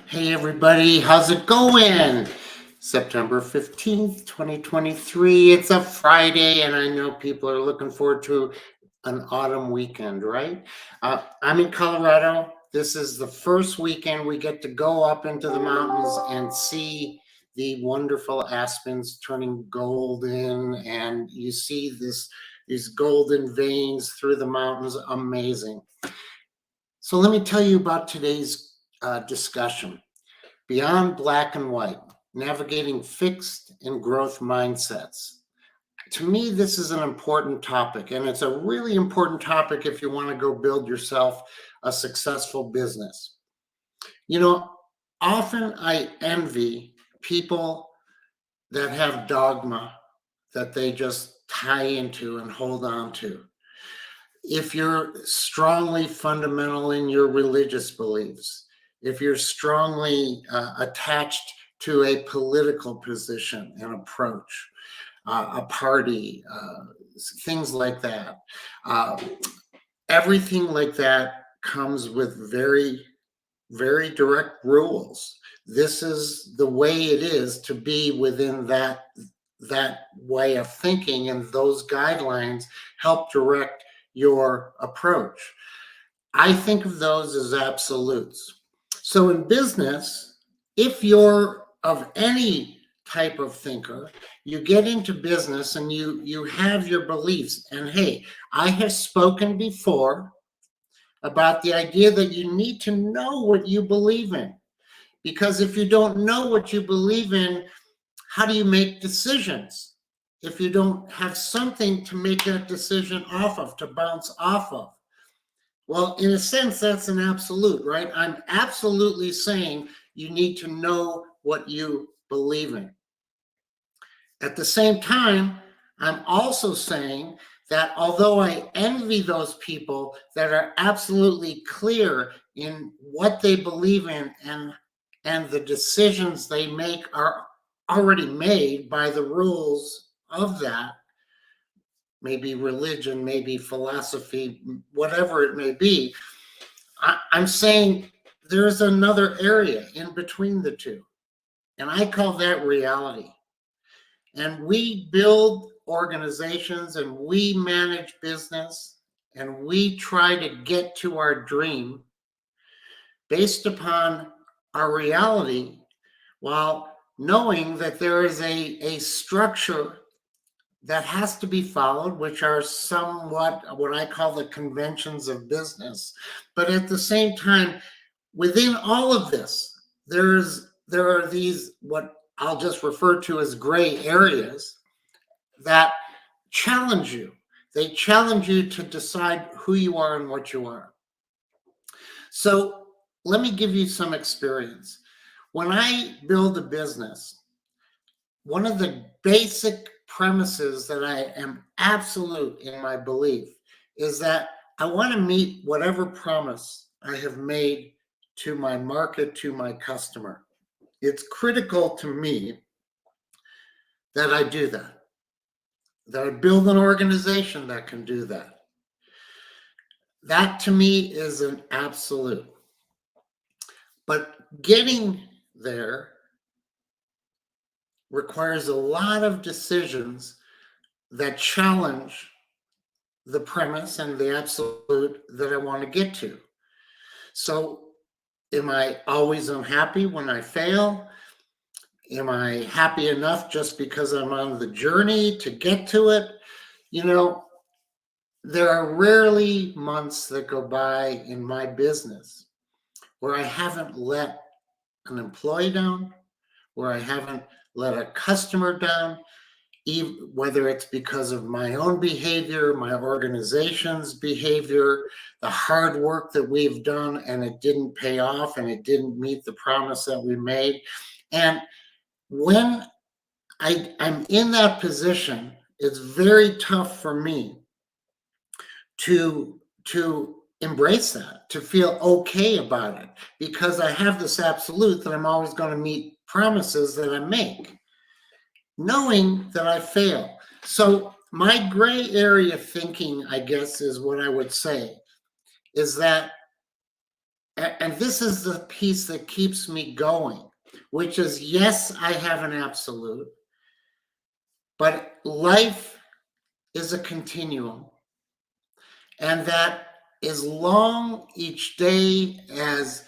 Hey everybody, how's it going? September 15th, 2023. It's a Friday, and I know people are looking forward to an autumn weekend, right? I'm in Colorado. This is the first weekend we get to go up into the mountains and see the wonderful aspens turning golden, and you see these golden veins through the mountains. Amazing. So let me tell you about today's discussion. Beyond black and white, navigating fixed and growth mindsets. To me, this is an important topic, and it's a really important topic if you want to go build yourself a successful business. You know, often I envy people that have dogma that they just tie into and hold on to. If you're strongly fundamental in your religious beliefs, if you're strongly attached to a political position and approach, a party, things like that, uh, everything like that comes with very, very direct rules. This is the way it is to be within that way of thinking, and those guidelines help direct your approach. I think of those as absolutes. So in business, if you're of any type of thinker, you get into business and you have your beliefs. And hey, I have spoken before about the idea that you need to know what you believe in. Because if you don't know what you believe in, how do you make decisions? If you don't have something to make that decision off of, to bounce off of. Well, in a sense, that's an absolute, right? I'm absolutely saying you need to know what you believe in. At the same time, I'm also saying that although I envy those people that are absolutely clear in what they believe in and the decisions they make are already made by the rules of that, maybe religion, maybe philosophy, whatever it may be, I'm saying there's another area in between the two, and I call that reality. And we build organizations and we manage business and we try to get to our dream based upon our reality, while knowing that there is a structure that has to be followed, which are somewhat what I call the conventions of business. But at the same time, within all of this, there are these what I'll just refer to as gray areas that challenge you. They challenge you to decide who you are and what you are. So let me give you some experience. When I build a business, one of the basic premises that I am absolute in my belief is that I want to meet whatever promise I have made to my market, to my customer. It's critical to me that I do that I build an organization that can do that. That to me is an absolute. But getting there requires a lot of decisions that challenge the premise and the absolute that I want to get to. So, am I always unhappy when I fail? Am I happy enough just because I'm on the journey to get to it? You know, there are rarely months that go by in my business where I haven't let an employee down, where I haven't let a customer down, even whether it's because of my own behavior, my organization's behavior, the hard work that we've done and it didn't pay off and it didn't meet the promise that we made. And when I'm in that position, it's very tough for me to embrace that, to feel okay about it, because I have this absolute that I'm always going to meet promises that I make, knowing that I fail. So my gray area thinking, I guess, is what I would say, is that And this is the piece that keeps me going, which is, yes, I have an absolute, but life is a continuum. And that as long each day as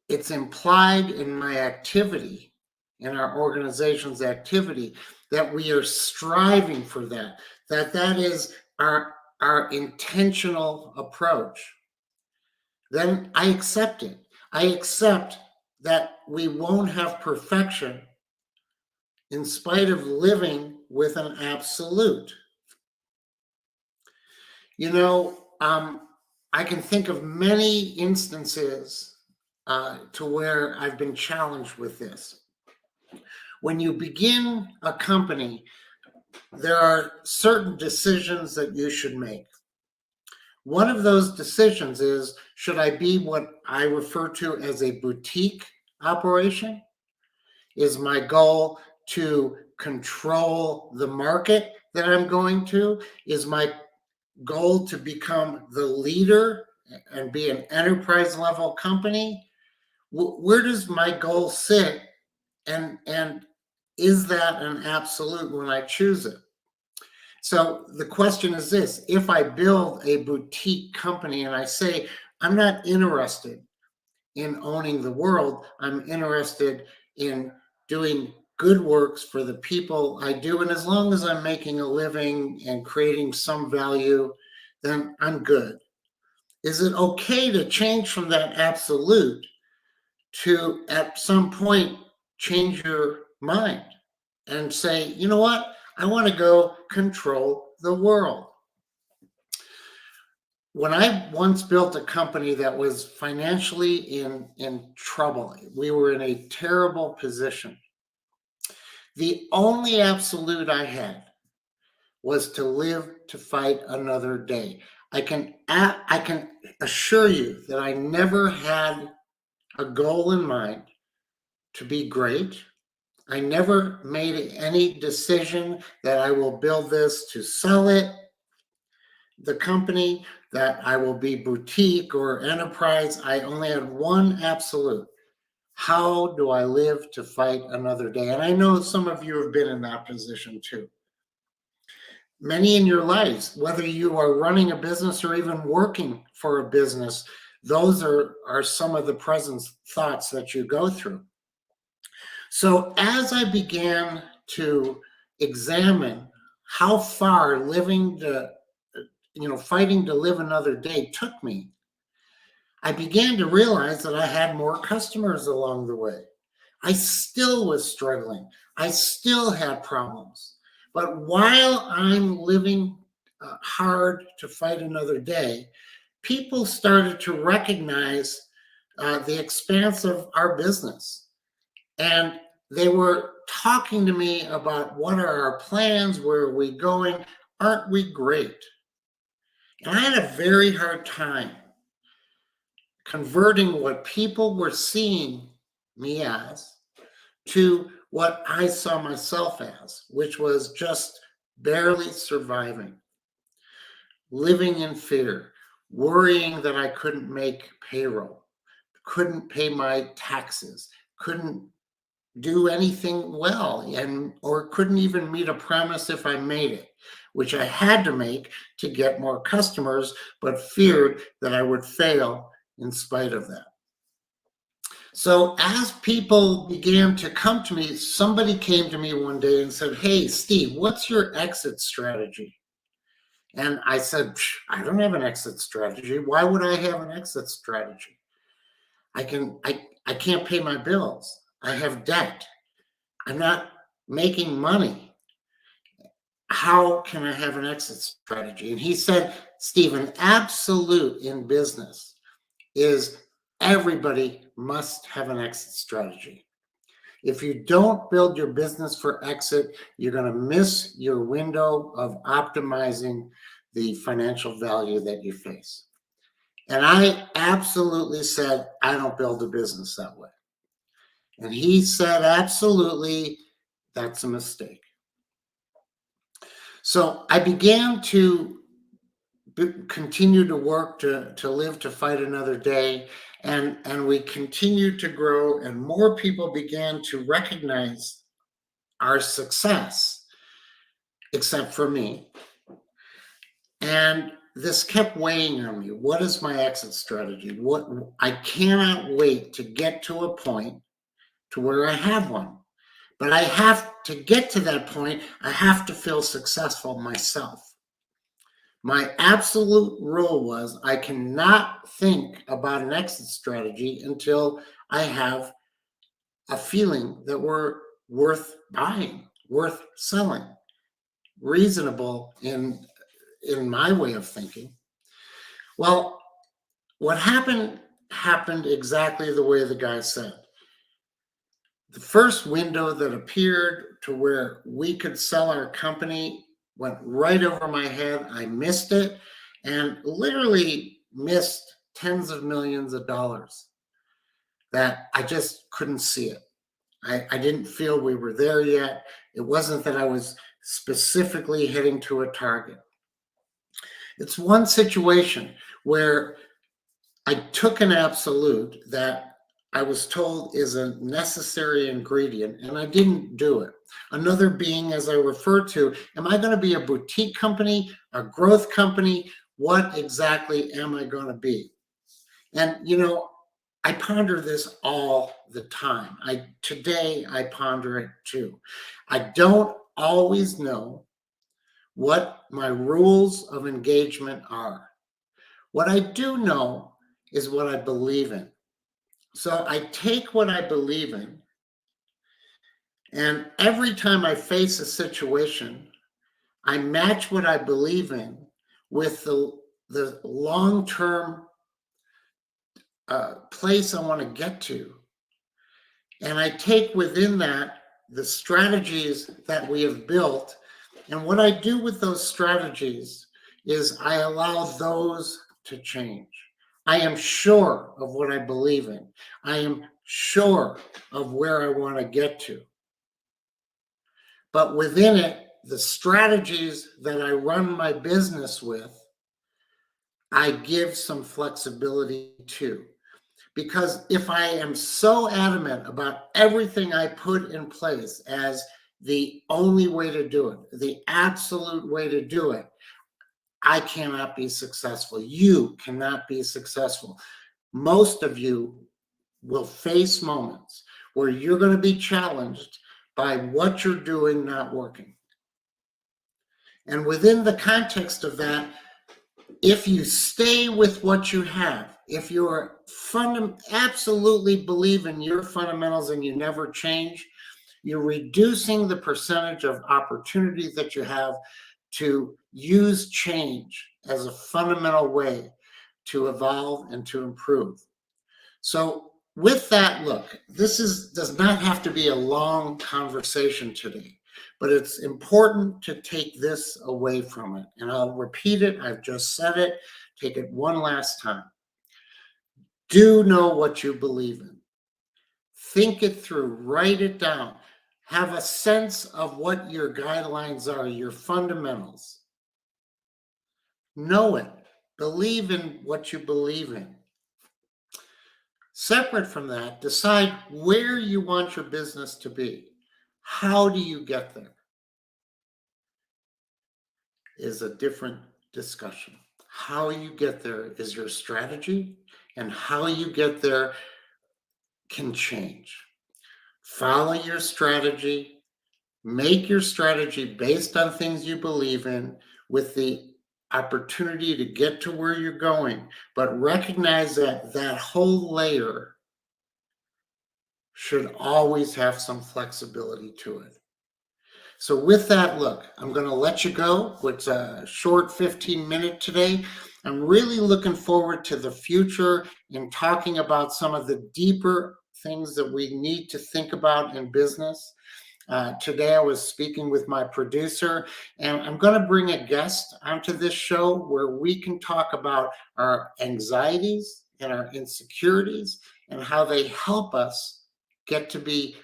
it's implied in my activity, in our organization's activity, that we are striving for that, that is our intentional approach, then I accept it. I accept that we won't have perfection in spite of living with an absolute. You know, I can think of many instances to where I've been challenged with this. When you begin a company, there are certain decisions that you should make. One of those decisions is, should I be what I refer to as a boutique operation? Is my goal to control the market that I'm going to? Is my goal to become the leader and be an enterprise level company? Where does my goal sit? And is that an absolute when I choose it? So the question is this: if I build a boutique company and I say, I'm not interested in owning the world, I'm interested in doing good works for the people I do, and as long as I'm making a living and creating some value, then I'm good. Is it okay to change from that absolute to, at some point, change your mind and say, you know what? I want to go control the world. When I once built a company that was financially in trouble, we were in a terrible position. The only absolute I had was to live to fight another day. I can assure you that I never had a goal in mind to be great. I never made any decision that I will build this to sell it, the company, that I will be boutique or enterprise. I only had one absolute. How do I live to fight another day? And I know some of you have been in that position too. Many in your lives, whether you are running a business or even working for a business, those are some of the present thoughts that you go through. So as I began to examine how far fighting to live another day took me, I began to realize that I had more customers along the way. I still was struggling. I still had problems. But while I'm living hard to fight another day, people started to recognize the expanse of our business. And they were talking to me about, what are our plans? Where are we going? Aren't we great? And I had a very hard time converting what people were seeing me as to what I saw myself as, which was just barely surviving, living in fear, worrying that I couldn't make payroll, couldn't pay my taxes, couldn't do anything well, or couldn't even meet a promise if I made it, which I had to make to get more customers, but feared that I would fail in spite of that. So as people began to come to me, somebody came to me one day and said, hey, Steve, what's your exit strategy? And I said, I don't have an exit strategy. Why would I have an exit strategy? I can't pay my bills. I have debt. I'm not making money. How can I have an exit strategy? And he said, Steve, an absolute in business is everybody must have an exit strategy. If you don't build your business for exit, you're going to miss your window of optimizing the financial value that you face. And I absolutely said, I don't build a business that way. And he said, absolutely, that's a mistake. So I began to continue to work to live to fight another day. And we continued to grow, and more people began to recognize our success, except for me. And this kept weighing on me. What is my exit strategy? What I cannot wait to get to a point to where I have one. But I have to get to that point. I have to feel successful myself. My absolute rule was I cannot think about an exit strategy until I have a feeling that we're worth buying, worth selling, reasonable in my way of thinking. Well, what happened exactly the way the guy said. The first window that appeared to where we could sell our company went right over my head. I missed it, and literally missed tens of millions of dollars that I just couldn't see it. I didn't feel we were there yet. It wasn't that I was specifically heading to a target. It's one situation where I took an absolute that I was told is a necessary ingredient, and I didn't do it. Another being, as I refer to, am I going to be a boutique company, a growth company? What exactly am I going to be? And, I ponder this all the time. Today I ponder it too. I don't always know what my rules of engagement are. What I do know is what I believe in. So I take what I believe in, and every time I face a situation, I match what I believe in with the long-term place I want to get to. And I take within that the strategies that we have built. And what I do with those strategies is I allow those to change. I am sure of what I believe in. I am sure of where I want to get to. But within it, the strategies that I run my business with, I give some flexibility to. Because if I am so adamant about everything I put in place as the only way to do it, the absolute way to do it, I cannot be successful. You cannot be successful. Most of you will face moments where you're going to be challenged by what you're doing not working. And within the context of that, if you stay with what you have, if you're absolutely believe in your fundamentals and you never change, you're reducing the percentage of opportunities that you have to use change as a fundamental way to evolve and to improve. So with that, look, does not have to be a long conversation today, but it's important to take this away from it. And I'll repeat it. I've just said it. Take it one last time. Do know what you believe in. Think it through. Write it down. Have a sense of what your guidelines are, your fundamentals. Know it. Believe in what you believe in. Separate from that, decide where you want your business to be. How do you get there? Is a different discussion. How you get there is your strategy, and how you get there can change. Follow your strategy, make your strategy based on things you believe in with the opportunity to get to where you're going, but recognize that that whole layer should always have some flexibility to it. So with that, look, I'm going to let you go. It's a short 15-minute today. I'm really looking forward to the future in talking about some of the deeper things that we need to think about in business. Today I was speaking with my producer, and I'm going to bring a guest onto this show where we can talk about our anxieties and our insecurities and how they help us get to be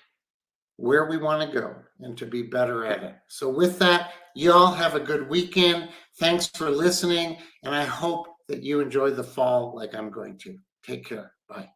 where we want to go and to be better at it. So with that, you all have a good weekend. Thanks for listening, and I hope that you enjoy the fall like I'm going to. Take care. Bye.